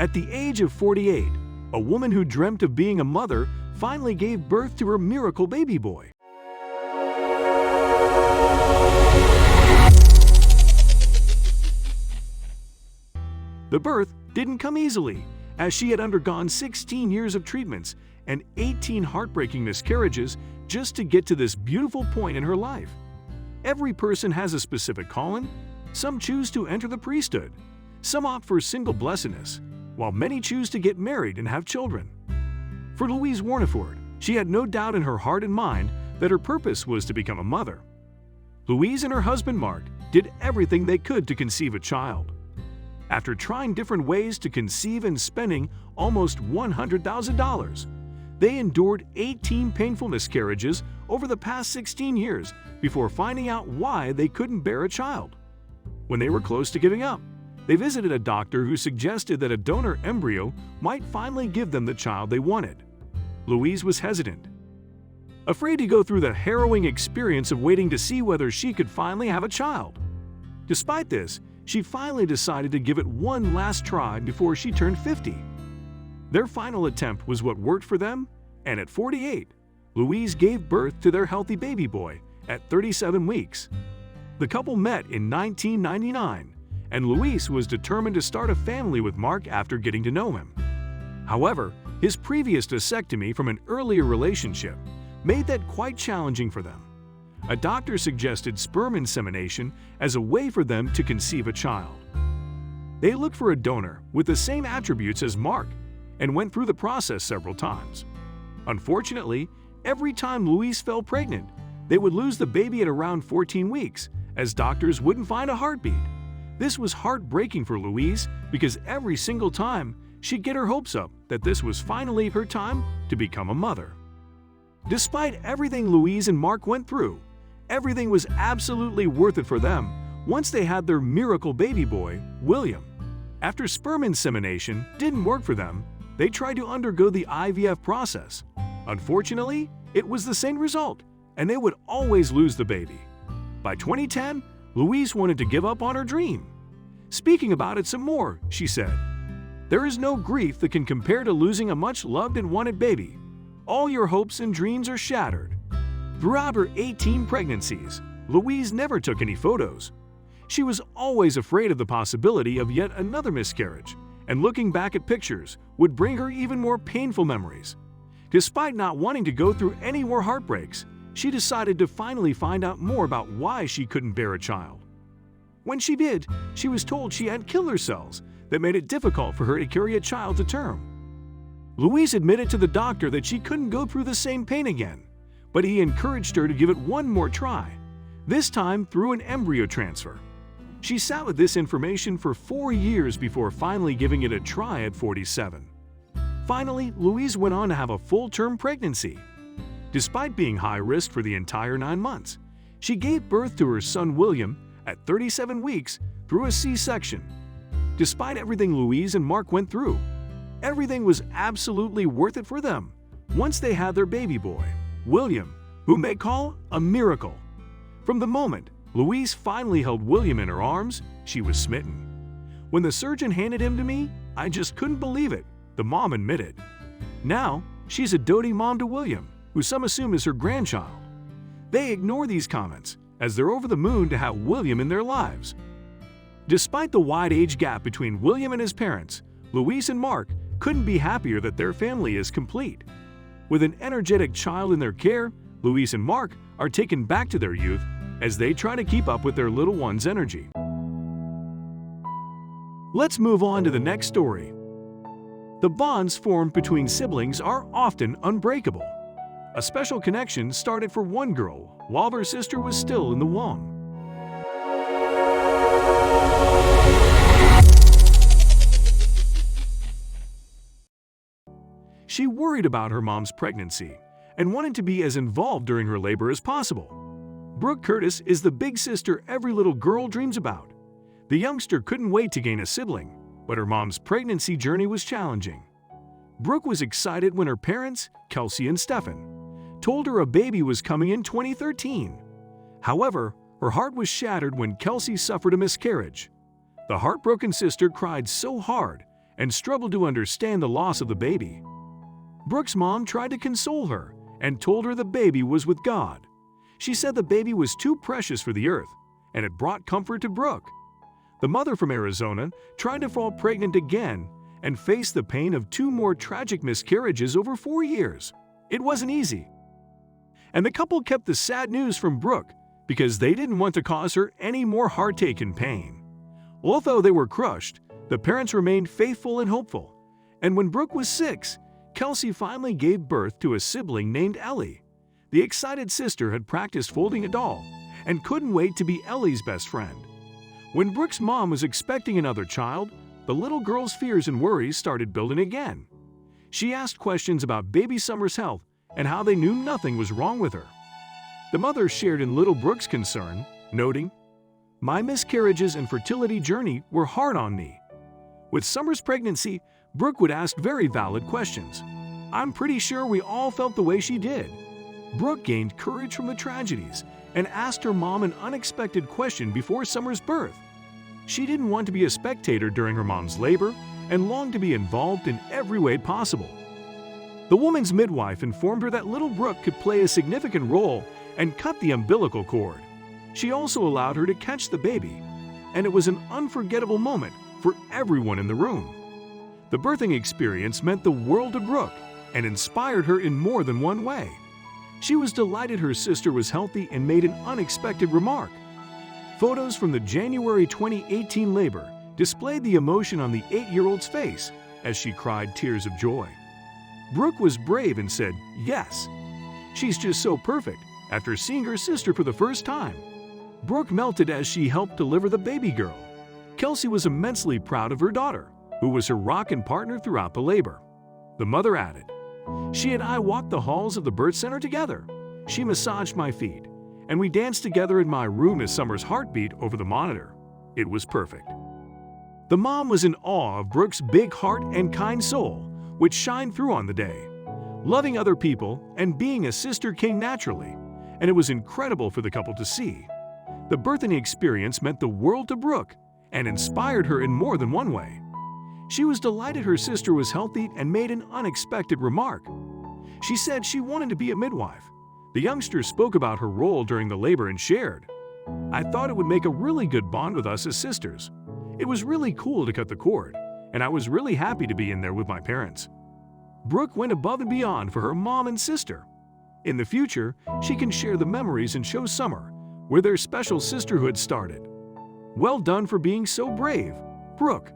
At the age of 48, a woman who dreamt of being a mother finally gave birth to her miracle baby boy. The birth didn't come easily, as she had undergone 16 years of treatments and 18 heartbreaking miscarriages just to get to this beautiful point in her life. Every person has a specific calling. Some choose to enter the priesthood. Some opt for single blessedness, while many choose to get married and have children. For Louise Warneford, she had no doubt in her heart and mind that her purpose was to become a mother. Louise and her husband Mark did everything they could to conceive a child. After trying different ways to conceive and spending almost $100,000, they endured 18 painful miscarriages over the past 16 years before finding out why they couldn't bear a child. When they were close to giving up, they visited a doctor who suggested that a donor embryo might finally give them the child they wanted. Louise was hesitant, afraid to go through the harrowing experience of waiting to see whether she could finally have a child. Despite this, she finally decided to give it one last try before she turned 50. Their final attempt was what worked for them, and at 48, Louise gave birth to their healthy baby boy at 37 weeks. The couple met in 1999, and Louise was determined to start a family with Mark after getting to know him. However, his previous vasectomy from an earlier relationship made that quite challenging for them. A doctor suggested sperm insemination as a way for them to conceive a child. They looked for a donor with the same attributes as Mark and went through the process several times. Unfortunately, every time Louise fell pregnant, they would lose the baby at around 14 weeks, as doctors wouldn't find a heartbeat. This was heartbreaking for Louise because every single time she'd get her hopes up that this was finally her time to become a mother. Despite everything Louise and Mark went through, everything was absolutely worth it for them once they had their miracle baby boy, William. After sperm insemination didn't work for them, they tried to undergo the IVF process. Unfortunately, it was the same result, and they would always lose the baby. By 2010, Louise wanted to give up on her dream. Speaking about it some more, she said, "There is no grief that can compare to losing a much loved and wanted baby. All your hopes and dreams are shattered." Throughout her 18 pregnancies, Louise never took any photos. She was always afraid of the possibility of yet another miscarriage, and looking back at pictures would bring her even more painful memories. Despite not wanting to go through any more heartbreaks, she decided to finally find out more about why she couldn't bear a child. When she did, she was told she had killer cells that made it difficult for her to carry a child to term. Louise admitted to the doctor that she couldn't go through the same pain again, but he encouraged her to give it one more try, this time through an embryo transfer. She sat with this information for 4 years before finally giving it a try at 47. Finally, Louise went on to have a full-term pregnancy. Despite being high risk for the entire 9 months, she gave birth to her son William at 37 weeks through a C-section. Despite everything Louise and Mark went through, everything was absolutely worth it for them once they had their baby boy, William, whom they call a miracle. From the moment Louise finally held William in her arms, she was smitten. "When the surgeon handed him to me, I just couldn't believe it," the mom admitted. Now, she's a doting mom to William, who some assume is her grandchild. They ignore these comments, as they're over the moon to have William in their lives. Despite the wide age gap between William and his parents, Louise and Mark couldn't be happier that their family is complete. With an energetic child in their care, Louise and Mark are taken back to their youth as they try to keep up with their little one's energy. Let's move on to the next story. The bonds formed between siblings are often unbreakable. A special connection started for one girl while her sister was still in the womb. She worried about her mom's pregnancy and wanted to be as involved during her labor as possible. Brooke Curtis is the big sister every little girl dreams about. The youngster couldn't wait to gain a sibling, but her mom's pregnancy journey was challenging. Brooke was excited when her parents, Kelsey and Stephen, told her a baby was coming in 2013. However, her heart was shattered when Kelsey suffered a miscarriage. The heartbroken sister cried so hard and struggled to understand the loss of the baby. Brooke's mom tried to console her and told her the baby was with God. She said the baby was too precious for the earth, and it brought comfort to Brooke. The mother from Arizona tried to fall pregnant again and faced the pain of 2 more tragic miscarriages over 4 years. It wasn't easy. And the couple kept the sad news from Brooke because they didn't want to cause her any more heartache and pain. Although they were crushed, the parents remained faithful and hopeful. And when Brooke was 6, Kelsey finally gave birth to a sibling named Ellie. The excited sister had practiced folding a doll and couldn't wait to be Ellie's best friend. When Brooke's mom was expecting another child, the little girl's fears and worries started building again. She asked questions about baby Summer's health and how they knew nothing was wrong with her. The mother shared in little Brooke's concern, noting, "My miscarriages and fertility journey were hard on me." With Summer's pregnancy, Brooke would ask very valid questions. I'm pretty sure we all felt the way she did. Brooke gained courage from the tragedies and asked her mom an unexpected question before Summer's birth. She didn't want to be a spectator during her mom's labor and longed to be involved in every way possible. The woman's midwife informed her that little Brooke could play a significant role and cut the umbilical cord. She also allowed her to catch the baby, and it was an unforgettable moment for everyone in the room. The birthing experience meant the world to Brooke and inspired her in more than one way. She was delighted her sister was healthy and made an unexpected remark. Photos from the January 2018 labor displayed the emotion on the 8-year-old's face as she cried tears of joy. Brooke was brave and said, "Yes." She's just so perfect after seeing her sister for the first time. Brooke melted as she helped deliver the baby girl. Kelsey was immensely proud of her daughter, who was her rock and partner throughout the labor. The mother added, "She and I walked the halls of the birth center together. She massaged my feet, and we danced together in my room as Summer's heartbeat over the monitor. It was perfect." The mom was in awe of Brooke's big heart and kind soul, which shined through on the day. Loving other people and being a sister came naturally, and it was incredible for the couple to see. The birthing experience meant the world to Brooke and inspired her in more than one way. She was delighted her sister was healthy and made an unexpected remark. She said she wanted to be a midwife. The youngster spoke about her role during the labor and shared, "I thought it would make a really good bond with us as sisters. It was really cool to cut the cord, and I was really happy to be in there with my parents." Brooke went above and beyond for her mom and sister. In the future, she can share the memories and show Summer where their special sisterhood started. Well done for being so brave, Brooke.